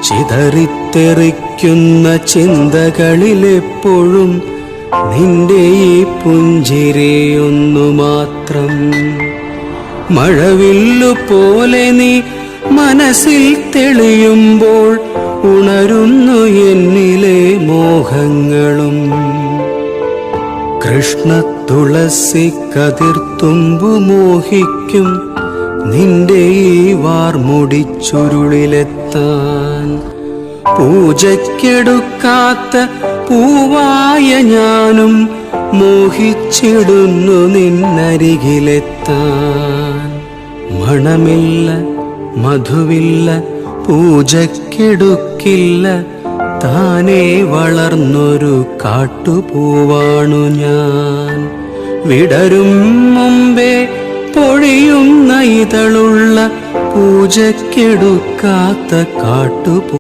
ചിതറിത്തെറിക്കുന്ന ചിന്തകളിലെപ്പോഴും നിന്റെ ഈ പുഞ്ചിരിയൊന്നു മാത്രം. മഴവില്ലു പോലെ നീ മനസ്സിൽ തെളിയുമ്പോൾ ഉണരുന്നു എന്നിലെ മോഹങ്ങളും. കൃഷ്ണ തുളസി കതിർത്തുമ്പു മോഹിക്കും നിന്റെ ഈ വാർമുടിച്ചുരുളിലെത്താൻ. പൂജയ്ക്കെടുക്കാത്ത പൂവായ ഞാനും മോഹിച്ചിടുന്നു നിന്നരികിലെത്താൻ. മണമില്ല മധുവില്ല പൂജയ്ക്കെടുക്കില്ല, താനേ വളർന്നൊരു കാട്ടുപൂവാണു ഞാൻ. വിടരും മുമ്പേ പൊഴിയുന്ന ഇതളുള്ള പൂജയ്ക്കെടുക്കാത്ത കാട്ടുപൂ.